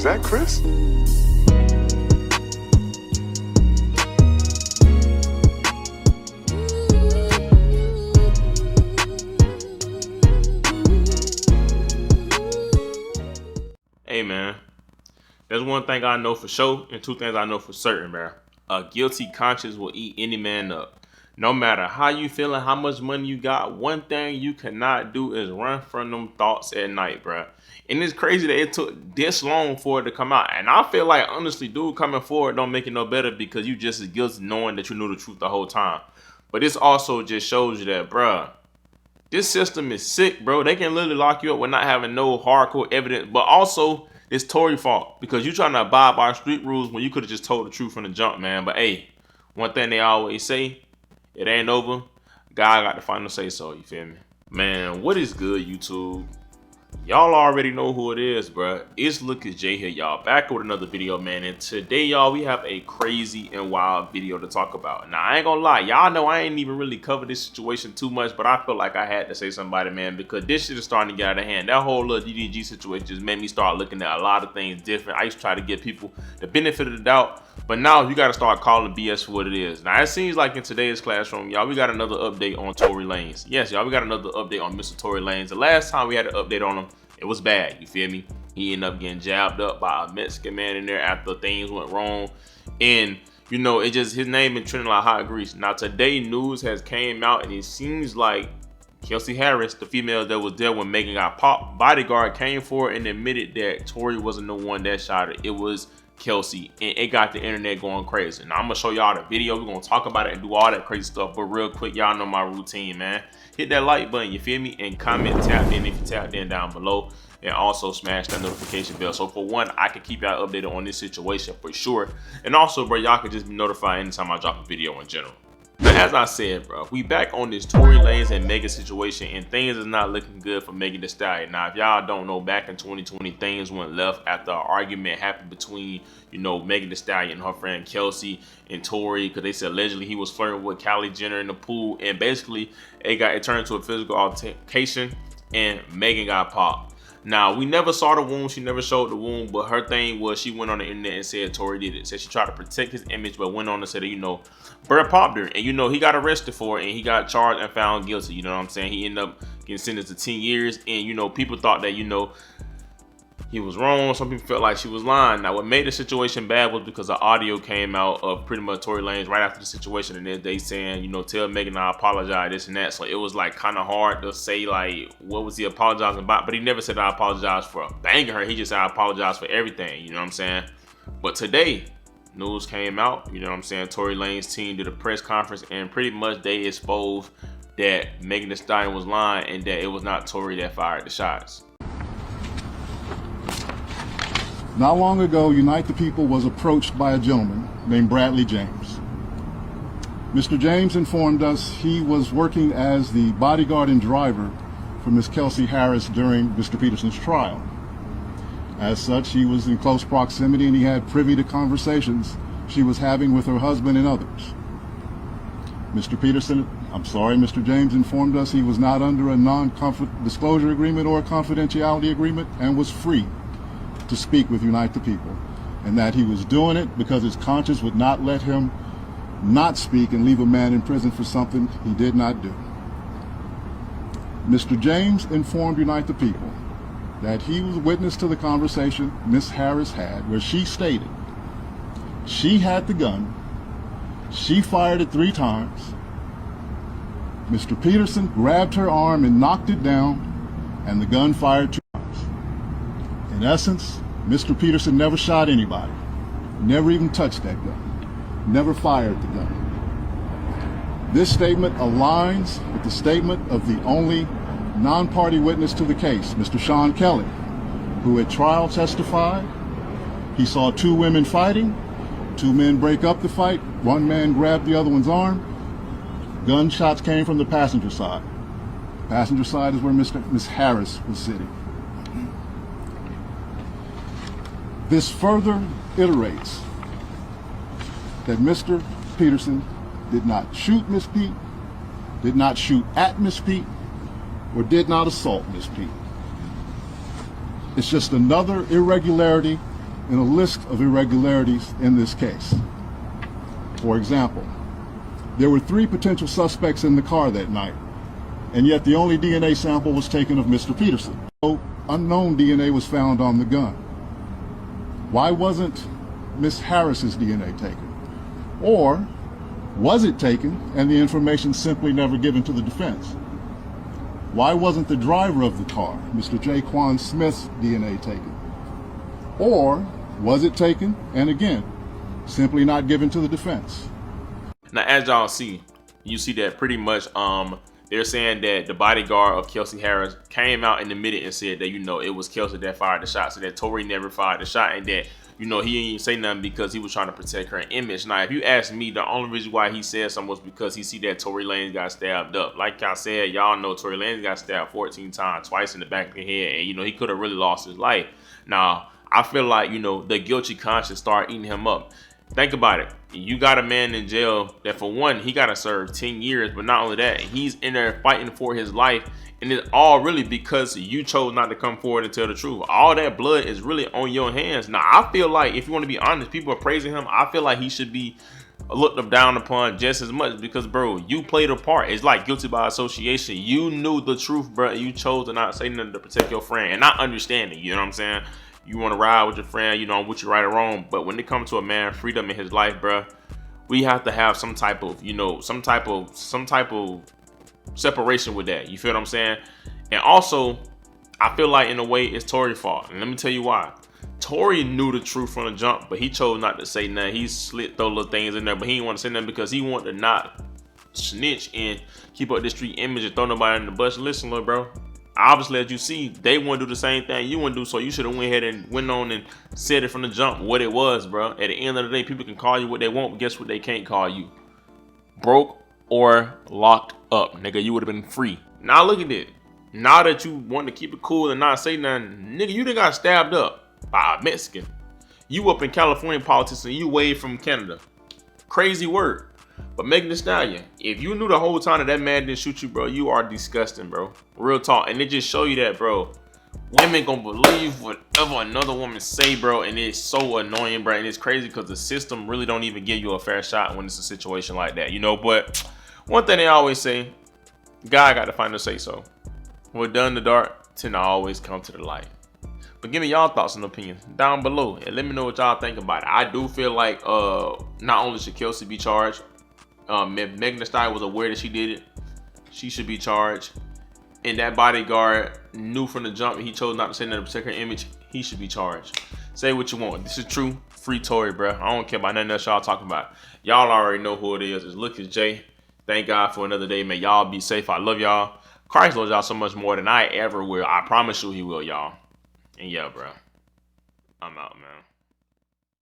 Is that Chris? Hey man, there's one thing I know for sure and two things I know for certain, man. A guilty conscience will eat any man up. No matter how you feeling, how much money you got, one thing you cannot do is run from them thoughts at night, bruh. And it's crazy that it took this long for it to come out. And I feel like, honestly, dude, coming forward don't make it no better because you just as guilty knowing that you knew the truth the whole time. But this also just shows you that, bruh, this system is sick, bro. They can literally lock you up with not having no hardcore evidence. But also, it's Tory's fault because you trying to abide by street rules when you could have just told the truth from the jump, man. But hey, one thing they always say, it ain't over. God got the final say so, you feel me? Man, what is good, YouTube? Y'all already know who it is, bruh. It's Lucas J here, y'all. Back with another video, man. And today, y'all, we have a crazy and wild video to talk about. Now, I ain't gonna lie. Y'all know I ain't even really covered this situation too much, but I feel like I had to say something about it, man, because this shit is starting to get out of hand. That whole little DDG situation just made me start looking at a lot of things different. I used to try to give people the benefit of the doubt, but now you got to start calling BS for what it is. Now, it seems like in today's classroom, y'all, we got another update on Tory Lanez. Yes, y'all, we got another update on Mr. Tory Lanez. The last time we had an update on him, it was bad, you feel me? He ended up getting jabbed up by a Mexican man in there after things went wrong. And, you know, it just, his name been trending like hot grease. Now, today news has came out and it seems like Kelsey Harris, the female that was there when Megan got popped, Bodyguard came forward and admitted that Tory wasn't the one that shot her. It was Kelsey, and it got the internet going crazy. Now I'm gonna show y'all the video. We're gonna talk about it and do all that crazy stuff, but real quick, y'all know my routine, man. Hit that like button, you feel me, and comment, tap in if you tapped in down below, and also smash that notification bell so for one, I can keep y'all updated on this situation for sure, and also, bro, y'all can just be notified anytime I drop a video in general. Now, as I said, bro, we back on this Tory Lanez and Megan situation, and things is not looking good for Megan Thee Stallion. Now, if y'all don't know, back in 2020, things went left after an argument happened between, you know, Megan Thee Stallion and her friend Kelsey and Tory, because they said allegedly he was flirting with Kylie Jenner in the pool, and basically it turned into a physical altercation, and Megan got popped. Now, we never saw the wound. She never showed the wound, but her thing was she went on the internet and said Tory did it. Said she tried to protect his image, but went on and said, you know, Brett popped her. And, you know, he got arrested for it, and he got charged and found guilty. You know what I'm saying? He ended up getting sentenced to 10 years. And, you know, people thought that, you know, he was wrong. Some people felt like she was lying. Now, what made the situation bad was because the audio came out of pretty much Tory Lanez right after the situation, and then they saying, you know, tell Megan I apologize, this and that. So it was like kind of hard to say like what was he apologizing about, but he never said I apologize for banging her. He just said I apologize for everything. You know what I'm saying? But today, news came out. You know what I'm saying? Tory Lanez team did a press conference, and pretty much they exposed that Megan Thee Stallion was lying and that it was not Tory that fired the shots. Not long ago, Unite the People was approached by a gentleman named Bradley James. Mr. James informed us he was working as the bodyguard and driver for Miss Kelsey Harris during Mr. Peterson's trial. As such, he was in close proximity and he had privy to conversations she was having with her husband and others. Mr. James informed us he was not under a non-disclosure agreement or a confidentiality agreement and was free to speak with Unite the People, and that he was doing it because his conscience would not let him not speak and leave a man in prison for something he did not do. Mr. James informed Unite the People that he was witness to the conversation Miss Harris had where she stated she had the gun, she fired it 3 times, Mr. Peterson grabbed her arm and knocked it down, and the gun fired 2 times. In essence, Mr. Peterson never shot anybody, never even touched that gun, never fired the gun. This statement aligns with the statement of the only non-party witness to the case, Mr. Sean Kelly, who at trial testified he saw 2 women fighting, 2 men break up the fight, 1 man grabbed the other one's arm. Gunshots came from the passenger side. The passenger side is where Miss Harris was sitting. This further iterates that Mr. Peterson did not shoot Miss Pete, did not shoot at Miss Pete, or did not assault Miss Pete. It's just another irregularity in a list of irregularities in this case. For example, there were 3 potential suspects in the car that night, and yet the only DNA sample was taken of Mr. Peterson. So unknown DNA was found on the gun. Why wasn't Miss Harris's DNA taken? Or was it taken and the information simply never given to the defense? Why wasn't the driver of the car, Mr. Jaquan Smith's DNA taken? Or was it taken and again, simply not given to the defense? Now, as y'all see, you see that pretty much they're saying that the bodyguard of Kelsey Harris came out and admitted and said that, it was Kelsey that fired the shot, so that Tory never fired the shot, and that, he ain't say nothing because he was trying to protect her image. Now, if you ask me, the only reason why he said something was because he see that Tory Lanez got stabbed up. Like I said, y'all know Tory Lanez got stabbed 14 times, twice in the back of the head, and, he could have really lost his life. Now, I feel like, the guilty conscience started eating him up. Think about it. You got a man in jail that, for one, he got to serve 10 years. But not only that, he's in there fighting for his life. And it's all really because you chose not to come forward and tell the truth. All that blood is really on your hands. Now, I feel like, if you want to be honest, people are praising him. I feel like he should be looked down upon just as much because, bro, you played a part. It's like guilty by association. You knew the truth, bro. You chose to not say nothing to protect your friend. And I understand it. You know what I'm saying? You want to ride with your friend, what you right or wrong. But when it comes to a man freedom in his life, bro, we have to have some type of, some type of separation with that. You feel what I'm saying? And also, I feel like in a way it's Tory's fault. And let me tell you why. Tory knew the truth from the jump, but he chose not to say nothing. He slid those little things in there, but he didn't want to say nothing because he wanted to not snitch and keep up this street image and throw nobody in the bus. Listen, little bro. Obviously, as you see, they want to do the same thing you want to do, so you should have went ahead and went on and said it from the jump what it was, bro. At the end of the day, people can call you what they want, but guess what? They can't call you broke or locked up, nigga. You would have been free. Now look at it. Now that you want to keep it cool and not say nothing, nigga, you done got stabbed up by a Mexican. You up in California politics and you way from Canada. Crazy word. But Megan Thee Stallion, if you knew the whole time that man didn't shoot you, bro, you are disgusting, bro. Real talk. And it just show you that, bro. Women gonna believe whatever another woman say, bro. And it's so annoying, bro. And it's crazy because the system really don't even give you a fair shot when it's a situation like that, But one thing they always say, God got to find a say so. What done in the dark tend to always come to the light. But give me y'all thoughts and opinions down below. And let me know what y'all think about it. I do feel like not only should Kelsey be charged, if Megan Thee Stallion was aware that she did it, she should be charged. And that bodyguard knew from the jump and he chose not to say nothing to protect her image, he should be charged. Say what you want. This is true. Free Tory, bro. I don't care about nothing else y'all talking about. Y'all already know who it is. It's Lucas J. Thank God for another day. May y'all be safe. I love y'all. Christ loves y'all so much more than I ever will. I promise you he will, y'all. And yeah, bro. I'm out, man.